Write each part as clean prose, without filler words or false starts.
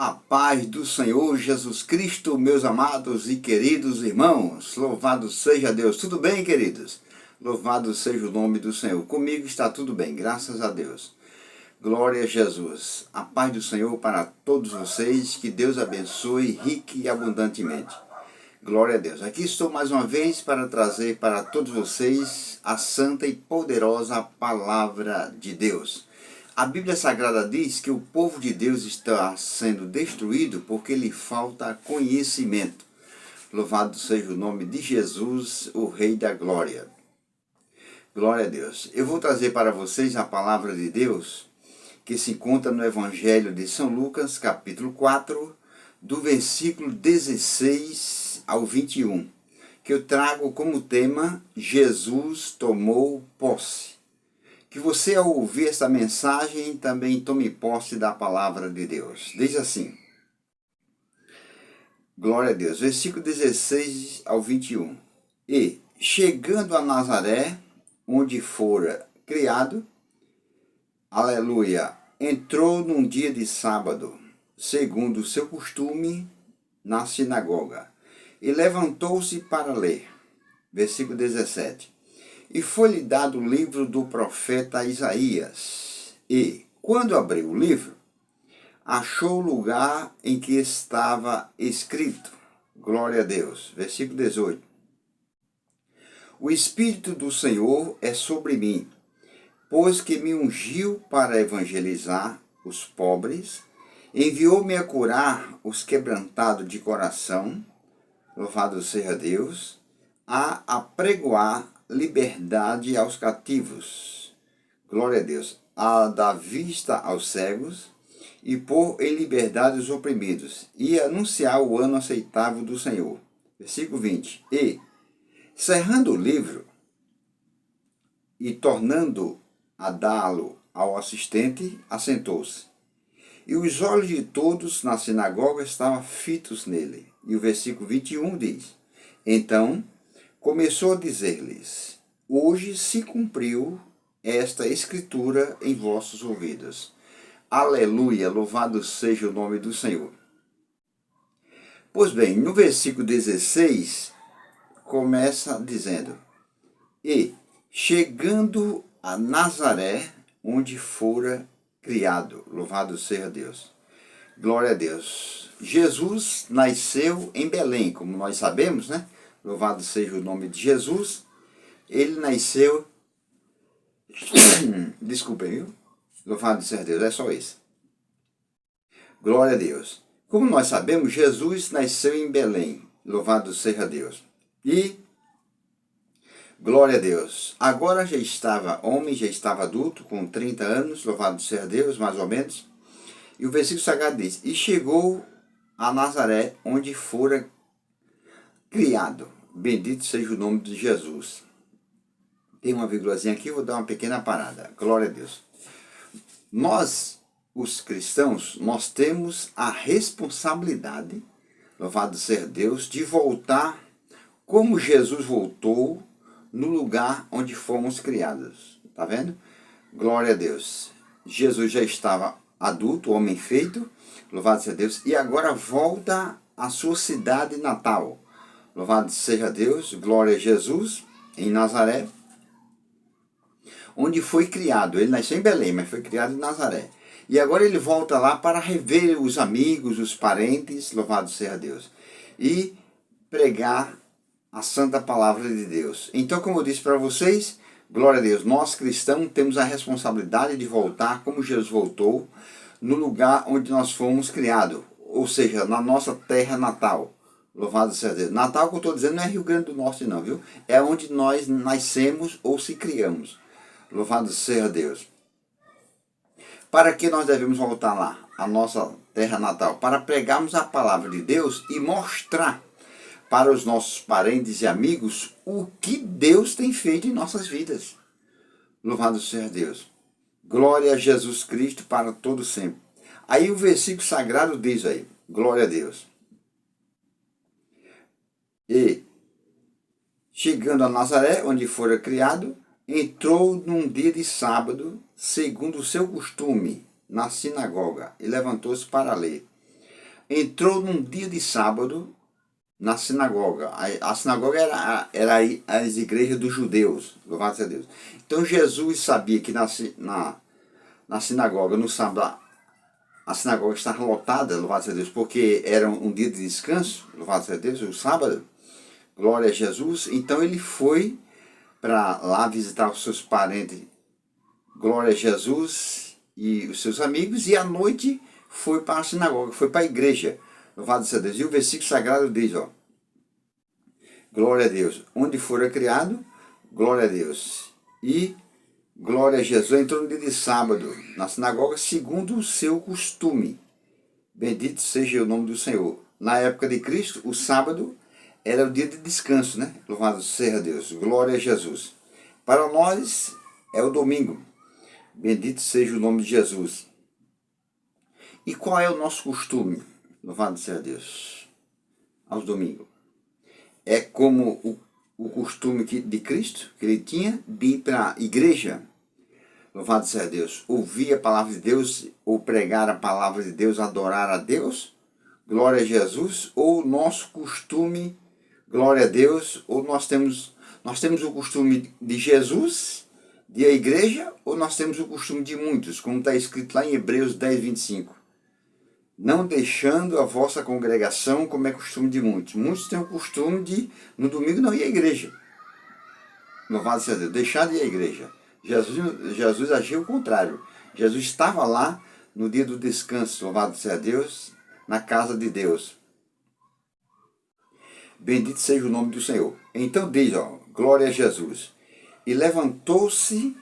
A paz do Senhor Jesus Cristo, meus amados e queridos irmãos, louvado seja Deus. Tudo bem, queridos? Louvado seja o nome do Senhor. Comigo está tudo bem, graças a Deus. Glória a Jesus. A paz do Senhor para todos vocês, que Deus abençoe rique e abundantemente. Glória a Deus. Aqui estou mais uma vez para trazer para todos vocês a santa e poderosa palavra de Deus. A Bíblia Sagrada diz que o povo de Deus está sendo destruído porque lhe falta conhecimento. Louvado seja o nome de Jesus, o Rei da Glória. Glória a Deus. Eu vou trazer para vocês a palavra de Deus que se encontra no Evangelho de São Lucas, capítulo 4, do versículo 16 ao 21, que eu trago como tema Jesus tomou posse. Que você, ao ouvir essa mensagem, também tome posse da palavra de Deus. Diz assim, glória a Deus, versículo 16 ao 21. E, chegando a Nazaré, onde fora criado, aleluia, entrou num dia de sábado, segundo o seu costume, na sinagoga, e levantou-se para ler. Versículo 17. E foi-lhe dado o livro do profeta Isaías. E, quando abriu o livro, achou o lugar em que estava escrito. Glória a Deus. Versículo 18. O Espírito do Senhor é sobre mim, pois que me ungiu para evangelizar os pobres, enviou-me a curar os quebrantados de coração, louvado seja Deus, a apregoar liberdade aos cativos, glória a Deus, a dar vista aos cegos e pôr em liberdade os oprimidos, e anunciar o ano aceitável do Senhor. Versículo 20. E, cerrando o livro e tornando a dá-lo ao assistente, assentou-se. E os olhos de todos na sinagoga estavam fitos nele. E o versículo 21 diz, então começou a dizer-lhes, hoje se cumpriu esta escritura em vossos ouvidos. Aleluia, louvado seja o nome do Senhor. Pois bem, no versículo 16, começa dizendo, e chegando a Nazaré, onde fora criado, louvado seja Deus. Glória a Deus. Jesus nasceu em Belém, como nós sabemos, né? Louvado seja o nome de Jesus. Ele nasceu... Desculpem, viu? Louvado seja Deus, é só isso. Glória a Deus. Como nós sabemos, Jesus nasceu em Belém. Louvado seja Deus. E, glória a Deus, agora já estava homem, já estava adulto, com 30 anos, louvado seja Deus, mais ou menos. E o versículo sagrado diz, e chegou a Nazaré, onde fora criado. Bendito seja o nome de Jesus. Tem uma vírgulazinha aqui, vou dar uma pequena parada. Glória a Deus. Nós, os cristãos, nós temos a responsabilidade, louvado seja Deus, de voltar como Jesus voltou no lugar onde fomos criados. Tá vendo? Glória a Deus. Jesus já estava adulto, homem feito, louvado seja Deus, e agora volta à sua cidade natal. Louvado seja Deus, glória a Jesus, em Nazaré, onde foi criado. Ele nasceu em Belém, mas foi criado em Nazaré. E agora ele volta lá para rever os amigos, os parentes, louvado seja Deus, e pregar a santa palavra de Deus. Então, como eu disse para vocês, glória a Deus, nós cristãos temos a responsabilidade de voltar como Jesus voltou, no lugar onde nós fomos criados, ou seja, na nossa terra natal. Louvado seja Deus. Natal que eu estou dizendo não é Rio Grande do Norte não, viu? É onde nós nascemos ou se criamos. Louvado seja Deus. Para que nós devemos voltar lá, a nossa terra natal? Para pregarmos a palavra de Deus e mostrar para os nossos parentes e amigos o que Deus tem feito em nossas vidas. Louvado seja Deus. Glória a Jesus Cristo para todo sempre. Aí o versículo sagrado diz aí, glória a Deus. E, chegando a Nazaré, onde fora criado, entrou num dia de sábado, segundo o seu costume, na sinagoga, e levantou-se para ler. entrou num dia de sábado na sinagoga. A sinagoga era as igrejas dos judeus, louvado seja Deus. Então Jesus sabia que na sinagoga, no sábado, a sinagoga estava lotada, louvado seja Deus, porque era um dia de descanso, louvado seja Deus, o sábado, glória a Jesus. Então ele foi para lá visitar os seus parentes, glória a Jesus, e os seus amigos, e à noite foi para a sinagoga, foi para a igreja, louvado seja Deus. E o versículo sagrado diz, ó, glória a Deus, onde fora criado, glória a Deus. E glória a Jesus, entrou no dia de sábado na sinagoga segundo o seu costume. Bendito seja o nome do Senhor. Na época de Cristo, o sábado era o dia de descanso, né? Louvado seja Deus, glória a Jesus. Para nós é o domingo. Bendito seja o nome de Jesus. E qual é o nosso costume? Louvado seja Deus. Aos domingos. É como o costume de Cristo, que ele tinha, de ir para a igreja. Louvado seja Deus. Ouvir a palavra de Deus, ou pregar a palavra de Deus, adorar a Deus. Glória a Jesus. Ou nosso costume, glória a Deus, ou nós temos o costume de Jesus, de a igreja, ou nós temos o costume de muitos, como está escrito lá em Hebreus 10, 25. Não deixando a vossa congregação, como é costume de muitos. Muitos têm o costume de, no domingo, não ir à igreja. Louvado seja Deus, deixar de ir à igreja. Jesus agiu o contrário. Jesus estava lá no dia do descanso, louvado seja Deus, na casa de Deus. Bendito seja o nome do Senhor. Então diz, ó, glória a Jesus. E levantou-se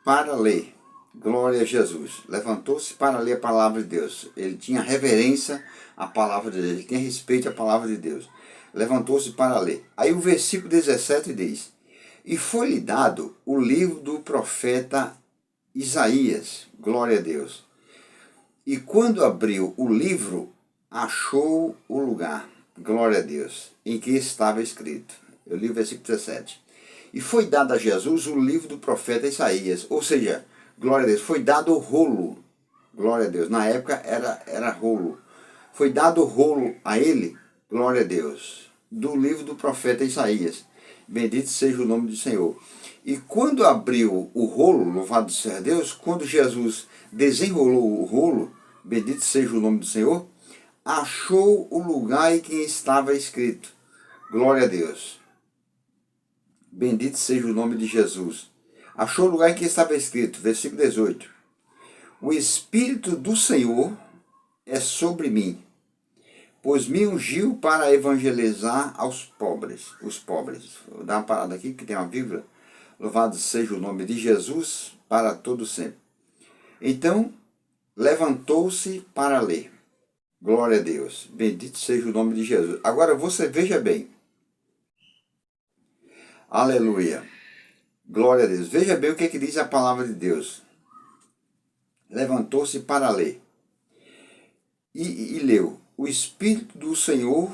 para ler. Glória a Jesus. Levantou-se para ler a palavra de Deus. Ele tinha reverência à palavra de Deus. Ele tinha respeito à palavra de Deus. Levantou-se para ler. Aí o versículo 17 diz: e foi-lhe dado o livro do profeta Isaías. Glória a Deus. E quando abriu o livro, achou o lugar, glória a Deus, em que estava escrito. Eu li o versículo 17. E foi dado a Jesus o livro do profeta Isaías. Ou seja, glória a Deus, foi dado o rolo. Glória a Deus. Na época era rolo. Foi dado o rolo a ele, glória a Deus, do livro do profeta Isaías. Bendito seja o nome do Senhor. E quando abriu o rolo, louvado seja Deus, quando Jesus desenrolou o rolo, bendito seja o nome do Senhor, achou o lugar em que estava escrito. Glória a Deus. Bendito seja o nome de Jesus. Achou o lugar em que estava escrito, versículo 18. O Espírito do Senhor é sobre mim, pois me ungiu para evangelizar aos pobres, os pobres. Vou dar uma parada aqui, que tem uma vírgula. Louvado seja o nome de Jesus, para todo sempre. Então, levantou-se para ler. Glória a Deus. Bendito seja o nome de Jesus. Agora você veja bem. Aleluia. Glória a Deus. Veja bem o que diz a palavra de Deus. Levantou-se para ler. E leu. O Espírito do Senhor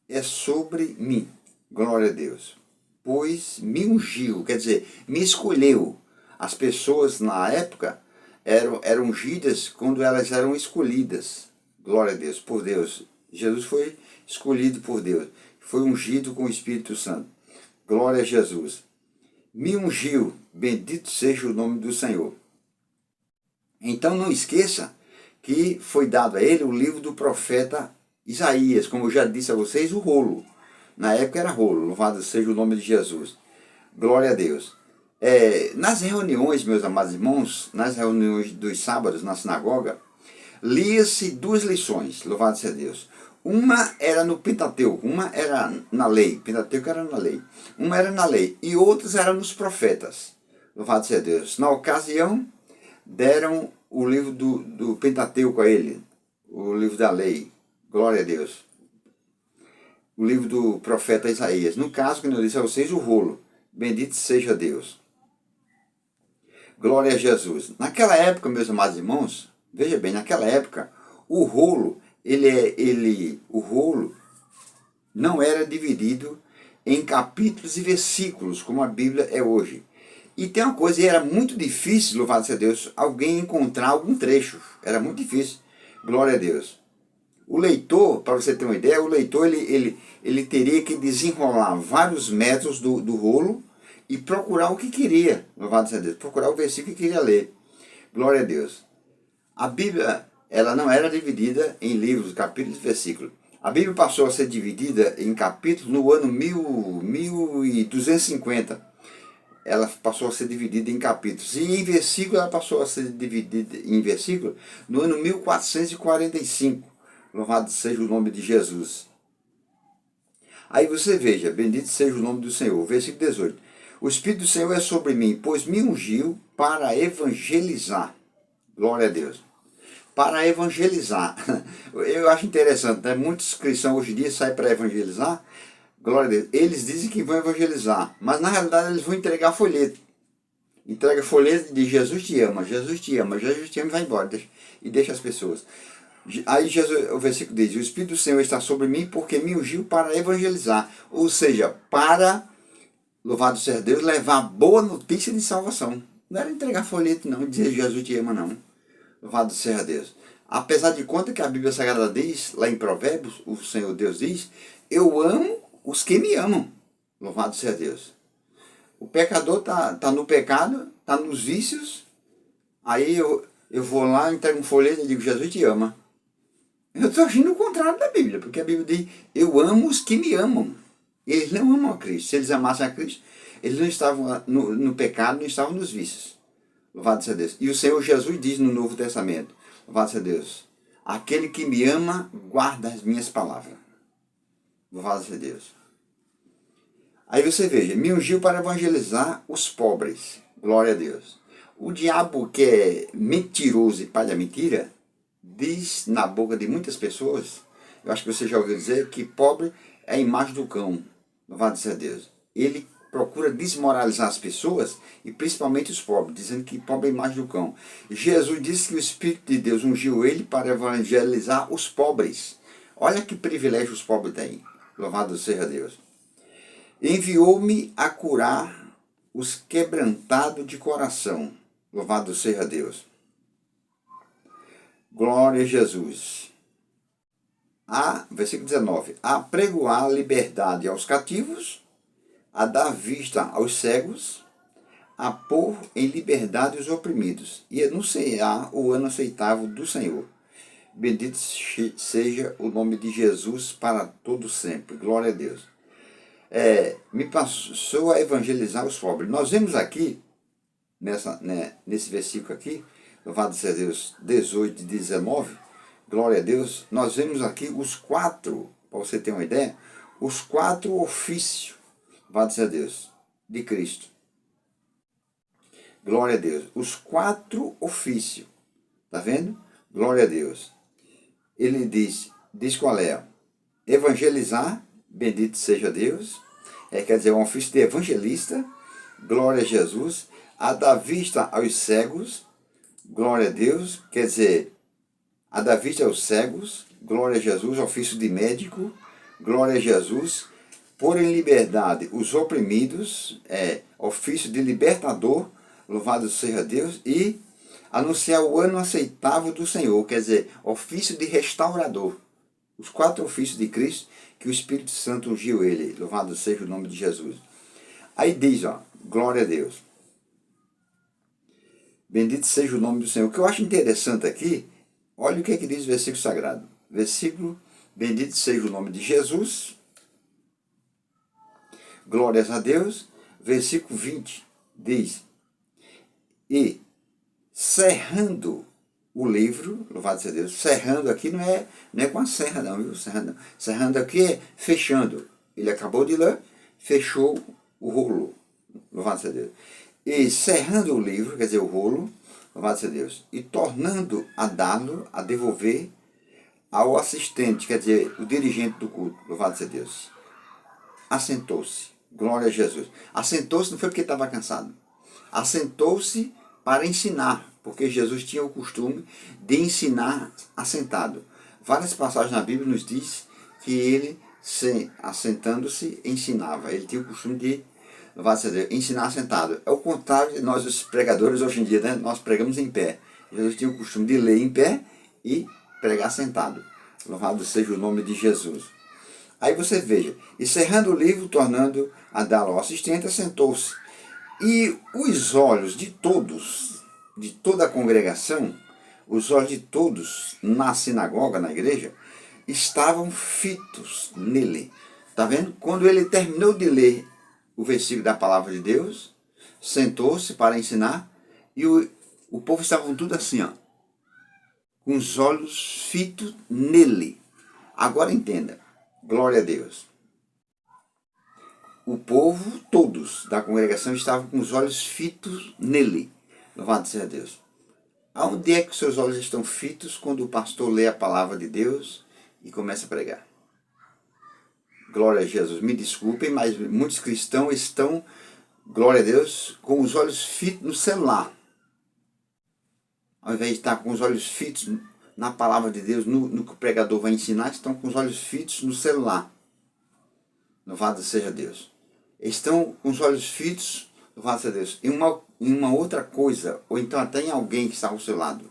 é sobre mim. Glória a Deus. Pois me ungiu, quer dizer, me escolheu. As pessoas na época eram ungidas quando elas eram escolhidas. Glória a Deus, por Deus. Jesus foi escolhido por Deus. Foi ungido com o Espírito Santo. Glória a Jesus. Me ungiu. Bendito seja o nome do Senhor. Então não esqueça que foi dado a ele o livro do profeta Isaías. Como eu já disse a vocês, o rolo. Na época era rolo. Louvado seja o nome de Jesus. Glória a Deus. Nas reuniões, meus amados irmãos, nas reuniões dos sábados na sinagoga, lia-se duas lições, louvado seja Deus. Uma era no Pentateuco, uma era na lei, Pentateuco era na lei. Uma era na lei e outras eram nos profetas, louvado seja Deus. Na ocasião, deram o livro do Pentateuco a ele, o livro da lei, glória a Deus. O livro do profeta Isaías. No caso, como eu disse a vocês, o rolo, bendito seja Deus. Glória a Jesus. Naquela época, meus amados irmãos, veja bem, naquela época, o rolo, o rolo não era dividido em capítulos e versículos, como a Bíblia é hoje. E tem uma coisa, era muito difícil, louvado seja Deus, alguém encontrar algum trecho. Era muito difícil. Glória a Deus. O leitor, para você ter uma ideia, o leitor ele teria que desenrolar vários metros do rolo e procurar o que queria, louvado seja Deus, procurar o versículo que queria ler. Glória a Deus. A Bíblia, ela não era dividida em livros, capítulos e versículos. A Bíblia passou a ser dividida em capítulos no ano 1250. Ela passou a ser dividida em capítulos. E em versículos, ela passou a ser dividida em versículos no ano 1445. Louvado seja o nome de Jesus. Aí você veja, bendito seja o nome do Senhor. Versículo 18. O Espírito do Senhor é sobre mim, pois me ungiu para evangelizar. Glória a Deus. Para evangelizar. Eu acho interessante, né? Muitos cristãos hoje em dia saem para evangelizar. Glória a Deus. Eles dizem que vão evangelizar, mas na realidade eles vão entregar folheto. Entrega folheto de Jesus te ama, Jesus te ama, Jesus te ama e vai embora. E deixa as pessoas. Aí Jesus, o versículo diz, o Espírito do Senhor está sobre mim porque me ungiu para evangelizar. Ou seja, para, louvado seja Deus, levar boa notícia de salvação. Não era entregar folheto não, dizer Jesus te ama não. Louvado seja Deus. Apesar de conta que a Bíblia Sagrada diz, lá em Provérbios, o Senhor Deus diz, eu amo os que me amam. Louvado seja Deus. O pecador tá no pecado, tá nos vícios, aí eu vou lá, entrego um folheto e digo, Jesus te ama. Eu estou agindo o contrário da Bíblia, porque a Bíblia diz, eu amo os que me amam. Eles não amam a Cristo. Se eles amassem a Cristo, eles não estavam no pecado, não estavam nos vícios. Louvado seja Deus. E o Senhor Jesus diz no Novo Testamento, louvado seja Deus, aquele que me ama, guarda as minhas palavras. Louvado seja Deus. Aí você veja, me ungiu para evangelizar os pobres. Glória a Deus. O diabo, que é mentiroso e pai da mentira, diz na boca de muitas pessoas, eu acho que você já ouviu dizer, que pobre é a imagem do cão. Louvado seja Deus. Ele procura desmoralizar as pessoas, e principalmente os pobres, dizendo que pobre é a imagem do cão. Jesus disse que o Espírito de Deus ungiu ele para evangelizar os pobres. Olha que privilégio os pobres têm. Louvado seja Deus. Enviou-me a curar os quebrantados de coração. Louvado seja Deus. Glória a Jesus. Versículo 19. A pregoar liberdade aos cativos, a dar vista aos cegos, a pôr em liberdade os oprimidos, e anunciar o ano aceitável do Senhor. Bendito seja o nome de Jesus para todo sempre. Glória a Deus. Me passou a evangelizar os pobres. Nós vemos aqui, nesse versículo aqui, louvado seja Deus, 18 e 19, glória a Deus, nós vemos aqui os 4, para você ter uma ideia, os 4 ofícios, louvado seja Deus, de Cristo. Glória a Deus. Os 4 ofícios. Está vendo? Glória a Deus. Ele diz qual é? Evangelizar, bendito seja Deus. Quer dizer, um ofício de evangelista. Glória a Jesus. A dar vista aos cegos. Glória a Deus. Quer dizer, a dar vista aos cegos. Glória a Jesus. Ofício de médico. Glória a Jesus. Pôr em liberdade os oprimidos. Ofício de libertador. Louvado seja Deus. E anunciar o ano aceitável do Senhor. Quer dizer, ofício de restaurador. Os 4 ofícios de Cristo que o Espírito Santo ungiu ele. Louvado seja o nome de Jesus. Aí diz, glória a Deus. Bendito seja o nome do Senhor. O que eu acho interessante aqui, olha o que diz o versículo sagrado. Versículo, bendito seja o nome de Jesus. Glórias a Deus. Versículo 20 diz, e cerrando o livro, louvado seja Deus, cerrando aqui não é com a serra não, viu? Cerrando aqui é fechando. Ele acabou de ler, fechou o rolo, louvado seja Deus. E cerrando o livro, quer dizer, o rolo, louvado seja Deus, e tornando a dá-lo, a devolver ao assistente, quer dizer, o dirigente do culto, louvado seja Deus. Assentou-se, glória a Jesus. Assentou-se não foi porque estava cansado. Assentou-se para ensinar, porque Jesus tinha o costume de ensinar assentado. Várias passagens na Bíblia nos diz que ele, assentando-se, ensinava. Ele tinha o costume de ensinar assentado. É o contrário de nós, os pregadores, hoje em dia, né? Nós pregamos em pé. Jesus tinha o costume de ler em pé e pregar sentado. Louvado seja o nome de Jesus. Aí você veja, encerrando o livro, tornando a dar ao assistente, assentou-se. E os olhos de todos, de toda a congregação, os olhos de todos na sinagoga, na igreja, estavam fitos nele. Está vendo? Quando ele terminou de ler o versículo da palavra de Deus, sentou-se para ensinar, e o povo estava tudo assim, ó, com os olhos fitos nele. Agora entenda, glória a Deus. O povo, todos da congregação, estavam com os olhos fitos nele. Louvado seja Deus. Aonde é que os seus olhos estão fitos quando o pastor lê a palavra de Deus e começa a pregar? Glória a Jesus. Me desculpem, mas muitos cristãos estão, glória a Deus, com os olhos fitos no celular. Ao invés de estar com os olhos fitos na palavra de Deus, no que o pregador vai ensinar, estão com os olhos fitos no celular. Louvado seja Deus. Estão com os olhos fitos, louvado seja Deus, em uma outra coisa, ou então até em alguém que está ao seu lado.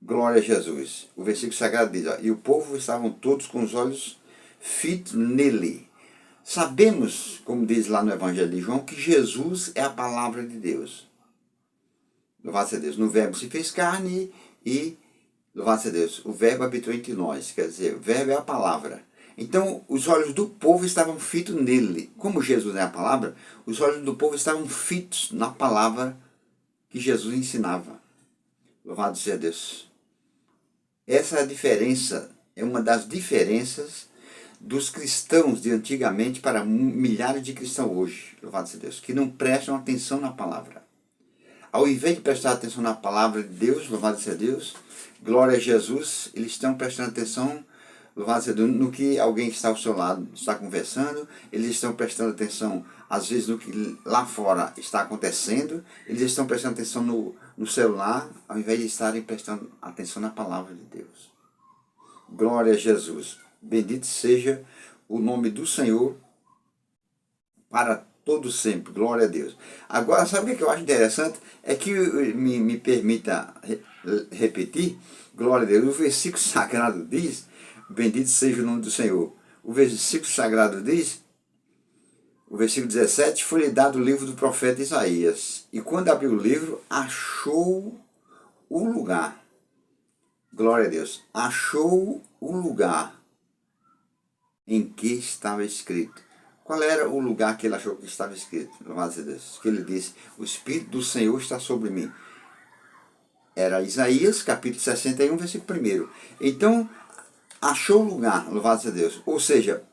Glória a Jesus. O versículo sagrado diz, ó, e o povo estavam todos com os olhos fitos nele. Sabemos, como diz lá no Evangelho de João, que Jesus é a palavra de Deus. Louvado seja Deus. No verbo se fez carne e, louvado seja Deus, o verbo habitou entre nós. Quer dizer, o verbo é a palavra. Então, os olhos do povo estavam fitos nele. Como Jesus é a palavra, os olhos do povo estavam fitos na palavra que Jesus ensinava. Louvado seja Deus. Essa é a diferença, é uma das diferenças dos cristãos de antigamente para milhares de cristãos hoje. Louvado seja Deus. Que não prestam atenção na palavra. Ao invés de prestar atenção na palavra de Deus, louvado seja Deus, glória a Jesus, eles estão prestando atenção, louvado seja Deus, no que alguém está ao seu lado está conversando, eles estão prestando atenção, às vezes, no que lá fora está acontecendo, eles estão prestando atenção no celular, ao invés de estarem prestando atenção na palavra de Deus. Glória a Jesus. Bendito seja o nome do Senhor para todo sempre, glória a Deus. Agora, sabe o que eu acho interessante? É que me permita repetir, glória a Deus, o versículo sagrado diz, bendito seja o nome do Senhor. O versículo sagrado diz, o versículo 17, foi-lhe dado o livro do profeta Isaías. E quando abriu o livro, achou o lugar. Glória a Deus. Achou o lugar em que estava escrito. Qual era o lugar que ele achou que estava escrito? Louvado seja Deus. Que ele disse, o Espírito do Senhor está sobre mim. Era Isaías, capítulo 61, versículo 1. Então, achou o lugar, louvado seja Deus. Ou seja,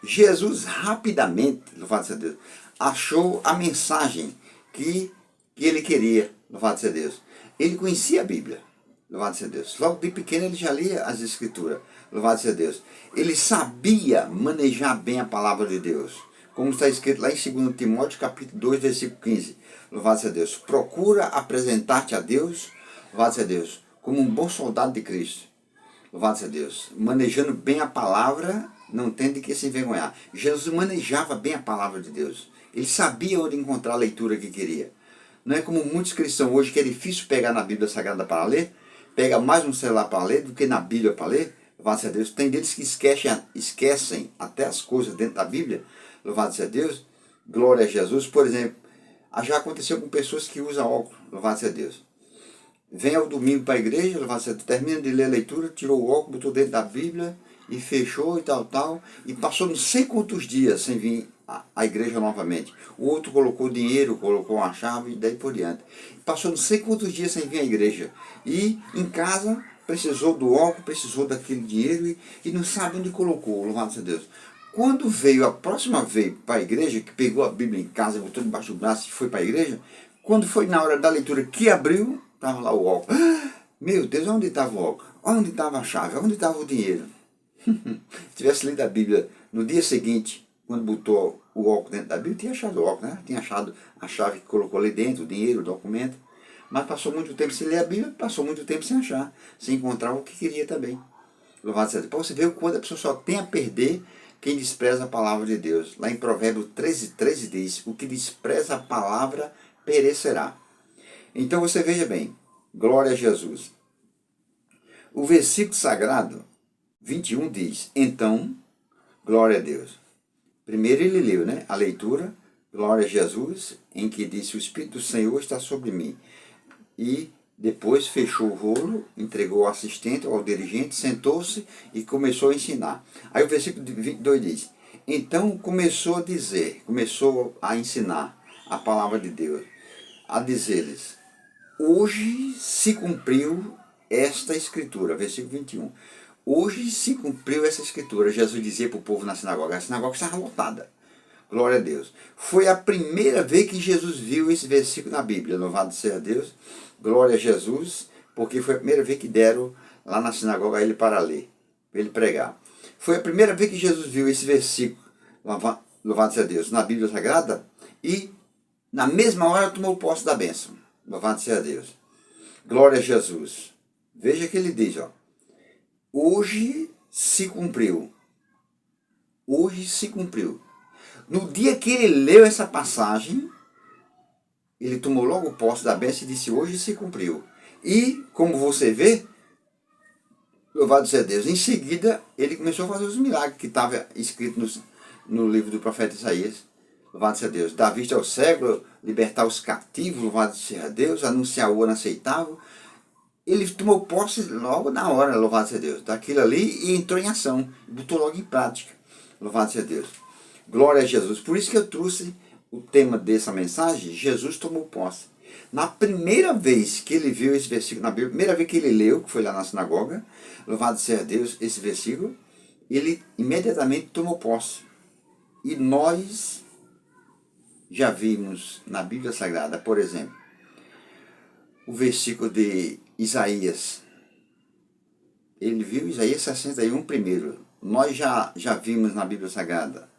Jesus rapidamente, louvado seja Deus, achou a mensagem que ele queria, louvado seja Deus. Ele conhecia a Bíblia, louvado seja Deus. Logo de pequeno ele já lia as Escrituras, louvado seja Deus. Ele sabia manejar bem a palavra de Deus. Como está escrito lá em 2 Timóteo, capítulo 2, versículo 15. Louvado seja Deus. Procura apresentar-te a Deus, louvado seja Deus, como um bom soldado de Cristo. Louvado seja Deus. Manejando bem a palavra, não tem de que se envergonhar. Jesus manejava bem a palavra de Deus. Ele sabia onde encontrar a leitura que queria. Não é como muitos cristãos hoje, que é difícil pegar na Bíblia Sagrada para ler, pega mais um celular para ler do que na Bíblia para ler. Louvado seja Deus. Tem deles que esquecem até as coisas dentro da Bíblia. Louvado seja Deus. Glória a Jesus. Por exemplo, já aconteceu com pessoas que usam óculos. Louvado seja Deus. Vem ao domingo para a igreja, louvado seja Deus, termina de ler a leitura, tirou o óculos, botou dentro da Bíblia e fechou e tal. E passou não sei quantos dias sem vir à igreja novamente. O outro colocou dinheiro, colocou uma chave e daí por diante. Passou não sei quantos dias sem vir à igreja. E em casa precisou do óculos, precisou daquele dinheiro e não sabe onde colocou, louvado seja Deus. Quando veio a próxima vez para a igreja, que pegou a Bíblia em casa, botou debaixo do braço e foi para a igreja, quando foi na hora da leitura que abriu, estava lá o óculos. Meu Deus, onde estava o óculos? Onde estava a chave? Onde estava o dinheiro? Se tivesse lido a Bíblia no dia seguinte, quando botou o óculos dentro da Bíblia, tinha achado o óculos, né? Tinha achado a chave que colocou ali dentro, o dinheiro, o documento. Mas passou muito tempo sem ler a Bíblia, passou muito tempo sem achar, sem encontrar o que queria também. Louvado seja Deus. Para você ver o quanto a pessoa só tem a perder quem despreza a palavra de Deus. Lá em Provérbios 13 diz, o que despreza a palavra perecerá. Então você veja bem, glória a Jesus. O versículo sagrado 21 diz, então, glória a Deus. Primeiro ele leu, né, a leitura, glória a Jesus, em que disse, o Espírito do Senhor está sobre mim. E depois fechou o rolo, entregou ao assistente, ao dirigente, sentou-se e começou a ensinar. Aí o versículo 22 diz, então começou a ensinar a palavra de Deus, a dizer-lhes, hoje se cumpriu esta escritura, versículo 21. Hoje se cumpriu essa escritura, Jesus dizia para o povo na sinagoga. A sinagoga estava lotada. Glória a Deus. Foi a primeira vez que Jesus viu esse versículo na Bíblia. Louvado seja Deus. Glória a Jesus, porque foi a primeira vez que deram lá na sinagoga a ele para ler, para ele pregar. Foi a primeira vez que Jesus viu esse versículo, louvado seja Deus, na Bíblia Sagrada, e na mesma hora tomou posse da bênção. Louvado seja Deus. Glória a Jesus. Veja que ele diz, ó, hoje se cumpriu. Hoje se cumpriu. No dia que ele leu essa passagem, ele tomou logo posse da bênção e disse, hoje se cumpriu. E, como você vê, louvado seja Deus, em seguida ele começou a fazer os milagres que estava escrito no livro do profeta Isaías. Louvado seja Deus. Dar vista ao cego, libertar os cativos, louvado seja Deus, anunciar o ano aceitável. Ele tomou posse logo na hora, louvado seja Deus, daquilo ali e entrou em ação, botou logo em prática. Louvado seja Deus. Glória a Jesus. Por isso que eu trouxe o tema dessa mensagem, Jesus tomou posse. Na primeira vez que ele viu esse versículo na Bíblia, primeira vez que ele leu, que foi lá na sinagoga, louvado seja Deus, esse versículo, ele imediatamente tomou posse. E nós já vimos na Bíblia Sagrada, por exemplo, o versículo de Isaías. Ele viu Isaías 61 primeiro. Nós já vimos na Bíblia Sagrada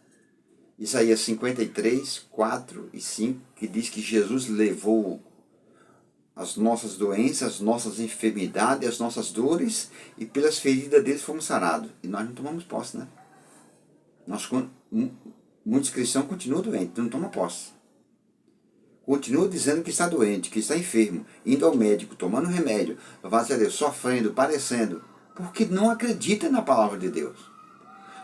Isaías 53, 4 e 5, que diz que Jesus levou as nossas doenças, as nossas enfermidades, as nossas dores, e pelas feridas dele fomos sarados. E nós não tomamos posse, né? Muitos cristãos continuam doentes, não tomam posse. Continuam dizendo que está doente, que está enfermo, indo ao médico, tomando remédio, louvado seja Deus, sofrendo, padecendo, porque não acredita na palavra de Deus.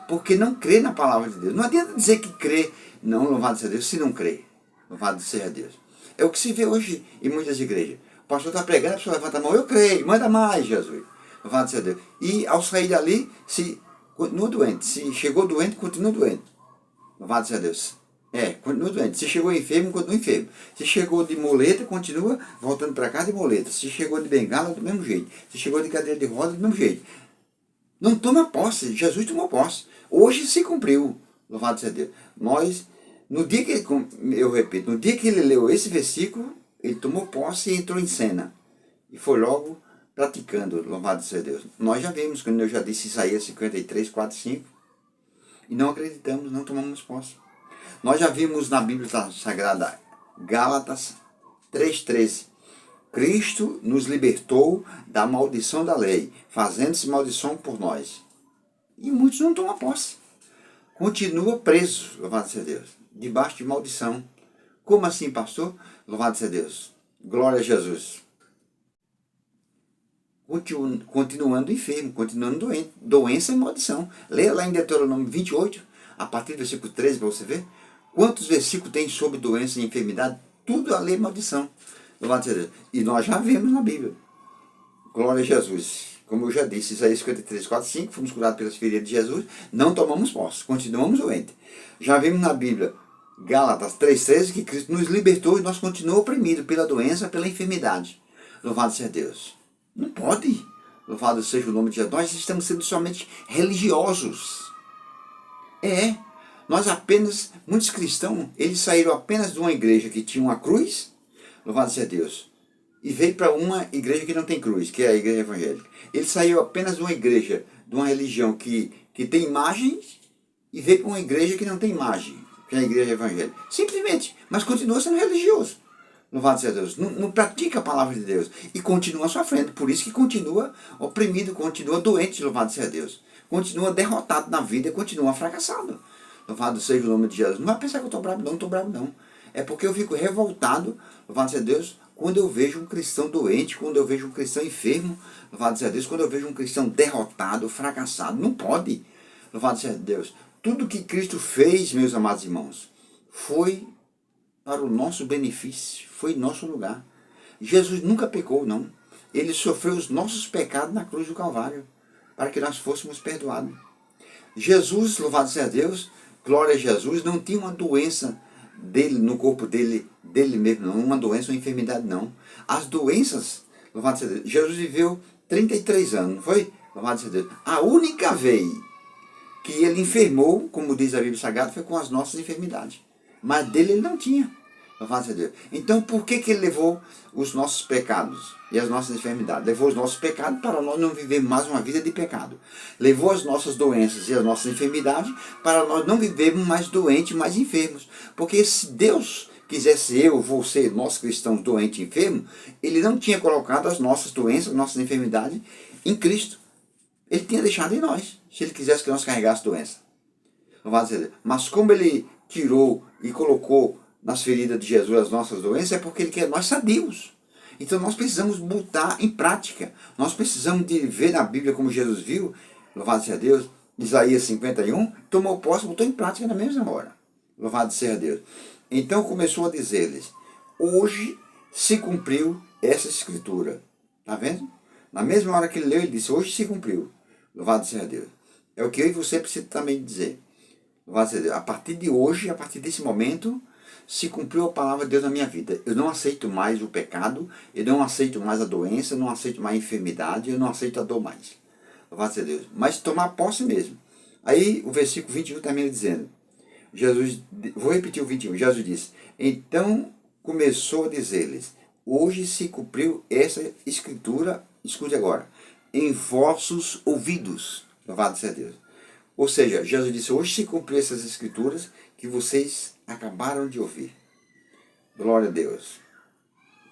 Porque não crê na palavra de Deus. Não adianta dizer que crê, não, louvado seja Deus, se não crê. Louvado seja Deus. É o que se vê hoje em muitas igrejas. O pastor está pregando, a pessoa levanta a mão, eu creio, manda mais, Jesus. Louvado seja Deus. E ao sair dali, se continua doente. Se chegou doente, continua doente. Louvado seja Deus. Continua doente. Se chegou enfermo, continua enfermo. Se chegou de muleta, continua voltando para casa de muleta. Se chegou de bengala, do mesmo jeito. Se chegou de cadeira de roda, do mesmo jeito. Não toma posse, Jesus tomou posse. Hoje se cumpriu, louvado seja Deus. Nós, no dia que no dia que ele leu esse versículo, ele tomou posse e entrou em cena. E foi logo praticando, louvado seja Deus. Nós já vimos, quando eu já disse Isaías 53, 4 e 5, e não acreditamos, não tomamos posse. Nós já vimos na Bíblia Sagrada, Gálatas 3,13. Cristo nos libertou da maldição da lei, fazendo-se maldição por nós. E muitos não tomam posse. Continua preso, louvado seja Deus, debaixo de maldição. Como assim, pastor? Louvado seja Deus. Glória a Jesus. Continuando enfermo, continuando doente. Doença e maldição. Leia lá em Deuteronômio 28, a partir do versículo 13, para você ver. Quantos versículos tem sobre doença e enfermidade? Tudo a lei e maldição. Louvado seja Deus. E nós já vemos na Bíblia. Glória a Jesus. Como eu já disse, Isaías 53, 4, 5, fomos curados pelas feridas de Jesus, não tomamos posse, continuamos doentes. Já vimos na Bíblia, Gálatas 3,13, que Cristo nos libertou e nós continuamos oprimidos pela doença, pela enfermidade. Louvado seja Deus. Não pode. Louvado seja o nome de Jesus. Nós estamos sendo somente religiosos. Muitos cristãos, eles saíram apenas de uma igreja que tinha uma cruz, louvado seja Deus, e veio para uma igreja que não tem cruz, que é a igreja evangélica. Ele saiu apenas de uma igreja, de uma religião que tem imagens, e veio para uma igreja que não tem imagem, que é a igreja evangélica. Simplesmente, mas continua sendo religioso. Louvado seja Deus. Não pratica a palavra de Deus. E continua sofrendo. Por isso que continua oprimido, continua doente, louvado seja Deus. Continua derrotado na vida e continua fracassado. Louvado seja o nome de Jesus. Não vai pensar que eu estou bravo, não estou bravo, não. É porque eu fico revoltado, louvado seja Deus, quando eu vejo um cristão doente, quando eu vejo um cristão enfermo, louvado seja Deus, quando eu vejo um cristão derrotado, fracassado. Não pode, louvado seja Deus. Tudo que Cristo fez, meus amados irmãos, foi para o nosso benefício, foi em nosso lugar. Jesus nunca pecou, não. Ele sofreu os nossos pecados na cruz do Calvário, para que nós fôssemos perdoados. Jesus, louvado seja Deus, glória a Jesus, não tinha uma doença dele, no corpo dele mesmo, não, uma doença, uma enfermidade, não. As doenças, louvado seja Deus, Jesus viveu 33 anos, não foi? Louvado seja Deus. A única vez que ele enfermou, como diz a Bíblia Sagrada, foi com as nossas enfermidades. Mas dele ele não tinha. Louvado seja Deus. Então, por que ele levou os nossos pecados e as nossas enfermidades? Levou os nossos pecados para nós não vivermos mais uma vida de pecado. Levou as nossas doenças e as nossas enfermidades para nós não vivermos mais doentes, mais enfermos. Porque se Deus quisesse você, nós cristãos doentes e enfermos, ele não tinha colocado as nossas doenças, as nossas enfermidades em Cristo. Ele tinha deixado em nós, se ele quisesse que nós carregássemos doença. Louvado seja Deus. Mas como ele tirou e colocou nas feridas de Jesus as nossas doenças, é porque ele quer nós sadios. Então nós precisamos botar em prática. Nós precisamos de ver na Bíblia como Jesus viu, louvado seja Deus, Isaías 51, tomou posse, botou em prática na mesma hora. Louvado seja Deus. Então começou a dizer-lhes, hoje se cumpriu essa escritura. Está vendo? Na mesma hora que ele leu, ele disse, hoje se cumpriu. Louvado seja Deus. É o que eu e você precisa também dizer. Louvado seja Deus. A partir de hoje, a partir desse momento, se cumpriu a palavra de Deus na minha vida. Eu não aceito mais o pecado, eu não aceito mais a doença, eu não aceito mais a enfermidade, eu não aceito a dor mais. Louvado seja Deus. Mas tomar posse mesmo. Aí o versículo 21 termina dizendo, Jesus, vou repetir o 21, Jesus disse, então começou a dizer-lhes, hoje se cumpriu essa escritura, escute agora, em vossos ouvidos. Louvado seja Deus. Ou seja, Jesus disse, hoje se cumpriu essas escrituras que vocês acabaram de ouvir. Glória a Deus.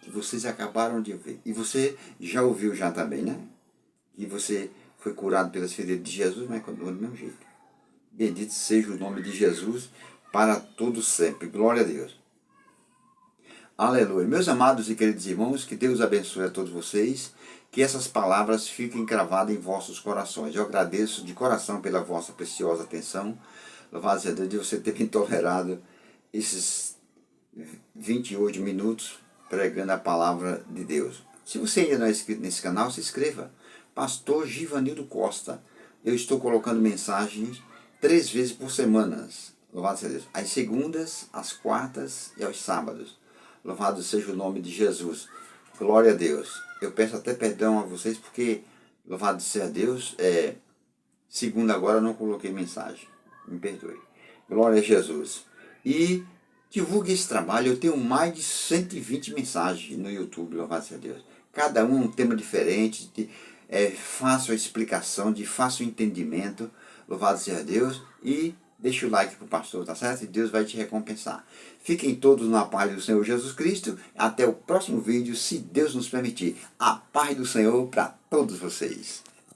Que vocês acabaram de ouvir. E você já ouviu já também, né? Que você foi curado pelas feridas de Jesus, mas continua do mesmo jeito. Bendito seja o nome de Jesus para todos sempre. Glória a Deus. Aleluia. Meus amados e queridos irmãos, que Deus abençoe a todos vocês. Que essas palavras fiquem cravadas em vossos corações. Eu agradeço de coração pela vossa preciosa atenção. Louvado seja Deus de você ter me tolerado esses 28 minutos pregando a palavra de Deus. Se você ainda não é inscrito nesse canal, se inscreva. Pastor Givanildo Costa. Eu estou colocando mensagens 3 vezes por semana. Louvado seja Deus. Às segundas, às quartas e aos sábados. Louvado seja o nome de Jesus. Glória a Deus. Eu peço até perdão a vocês porque, louvado seja Deus, segunda agora eu não coloquei mensagem. Me perdoe. Glória a Jesus. E divulgue esse trabalho. Eu tenho mais de 120 mensagens no YouTube, louvado seja Deus. Cada um tema diferente, de fácil explicação, de fácil entendimento. Louvado seja Deus. E deixa o like para o pastor, tá certo? E Deus vai te recompensar. Fiquem todos na paz do Senhor Jesus Cristo. Até o próximo vídeo, se Deus nos permitir. A paz do Senhor para todos vocês.